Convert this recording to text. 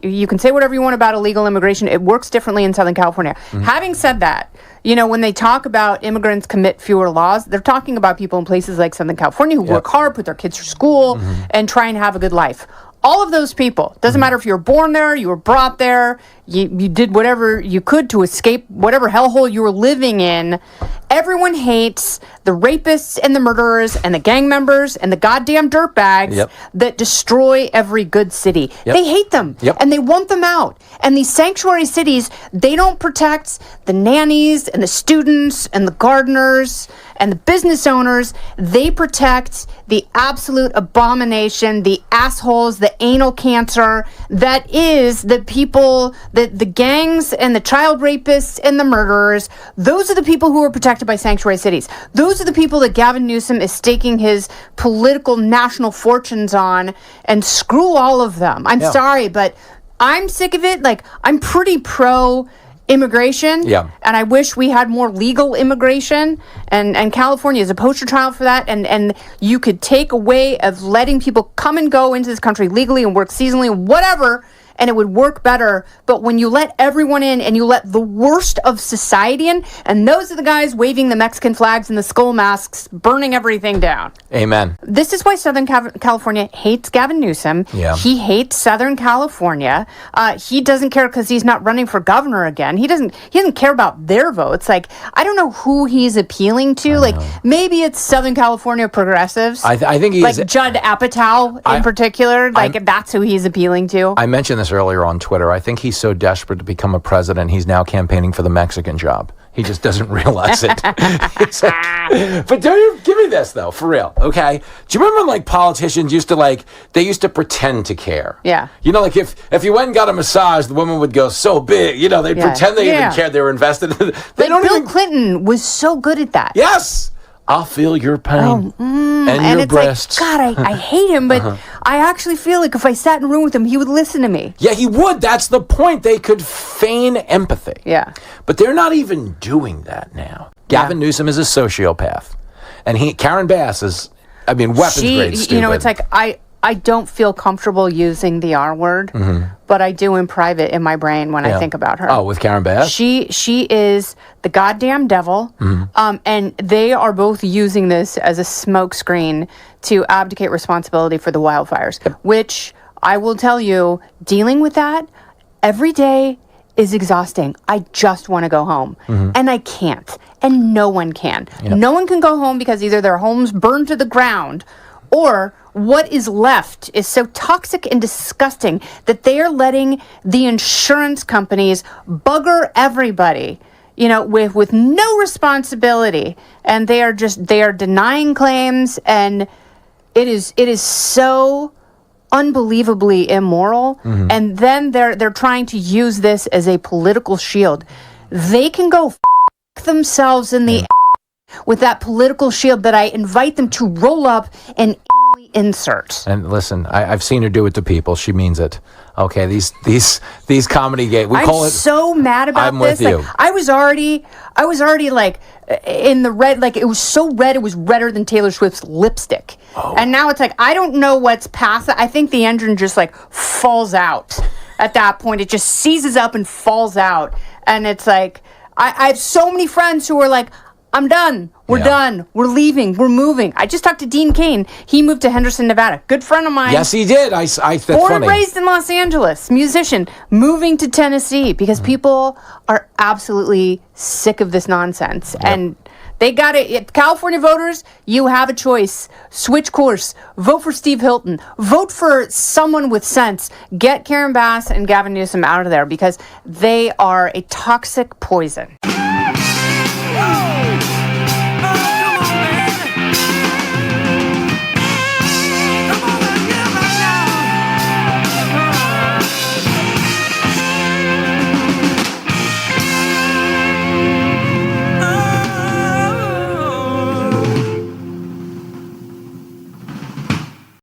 you can say whatever you want about illegal immigration. It works differently in Southern California. Having said that, when they talk about immigrants commit fewer laws, they're talking about people in places like Southern California who work hard, put their kids through school, and try and have a good life. All of those people, doesn't matter if you were born there, you were brought there, you did whatever you could to escape whatever hellhole you were living in. Everyone hates the rapists and the murderers and the gang members and the goddamn dirtbags that destroy every good city. They hate them and they want them out. And these sanctuary cities, they don't protect the nannies and the students and the gardeners and the business owners. They protect the absolute abomination, the assholes, the anal cancer that is the people, the gangs and the child rapists and the murderers. Those are the people who are protected by sanctuary cities. Those are the people that Gavin Newsom is staking his political national fortunes on, and screw all of them. I'm sorry, but I'm sick of it. Like, I'm pretty pro immigration, and I wish we had more legal immigration, and California is a poster child for that, and you could take a way of letting people come and go into this country legally and work seasonally, whatever, and it would work better. But when you let everyone in and you let the worst of society in, and those are the guys waving the Mexican flags and the skull masks, burning everything down. Amen. This is why Southern California hates Gavin Newsom. He hates Southern California. He doesn't care because he's not running for governor again. He doesn't care about their votes. Like, I don't know who he's appealing to. Like, maybe it's Southern California progressives. I think he's... Like Judd Apatow in particular. Like, that's who he's appealing to. I mentioned this earlier on Twitter. I think he's so desperate to become a president, he's now campaigning for the Mexican job. He just doesn't realize it. But don't you give me this though, for real, okay? Do you remember like politicians used to pretend to care? Yeah. Like if you went and got a massage, the woman would go so big, they'd pretend they even cared, they were invested. Bill Clinton was so good at that. Yes. I'll feel your pain and your breasts. Like, God, I hate him, but I actually feel like if I sat in a room with him, he would listen to me. Yeah, he would. That's the point. They could feign empathy. Yeah. But they're not even doing that now. Gavin Newsom is a sociopath. And Karen Bass is, weapons grade stupid. It's like, I don't feel comfortable using the R word, but I do in private in my brain when I think about her. Oh, with Karen Bass? She is the goddamn devil, and they are both using this as a smokescreen to abdicate responsibility for the wildfires, which I will tell you, dealing with that every day is exhausting. I just want to go home, and I can't, and no one can. No one can go home because either their homes burned to the ground, or what is left is so toxic and disgusting that they are letting the insurance companies bugger everybody, with no responsibility. And they are denying claims, and it is so unbelievably immoral. And then they're trying to use this as a political shield. They can go themselves in the with that political shield that I invite them to roll up and insert. And listen, I've seen her do it to people. She means it. Okay, these comedy games. I'm so mad about this. I'm with you. I was already like in the red. Like, it was so red, it was redder than Taylor Swift's lipstick. And now it's like, I don't know what's past it. I think the engine just like falls out at that point. It just seizes up and falls out. And it's like, I have so many friends who are like, I'm done. We're done. We're leaving. We're moving. I just talked to Dean Cain. He moved to Henderson, Nevada. Good friend of mine. Yes, he did. That's born and raised in Los Angeles, musician, moving to Tennessee because people are absolutely sick of this nonsense. And they got it. California voters, you have a choice. Switch course. Vote for Steve Hilton. Vote for someone with sense. Get Karen Bass and Gavin Newsom out of there because they are a toxic poison.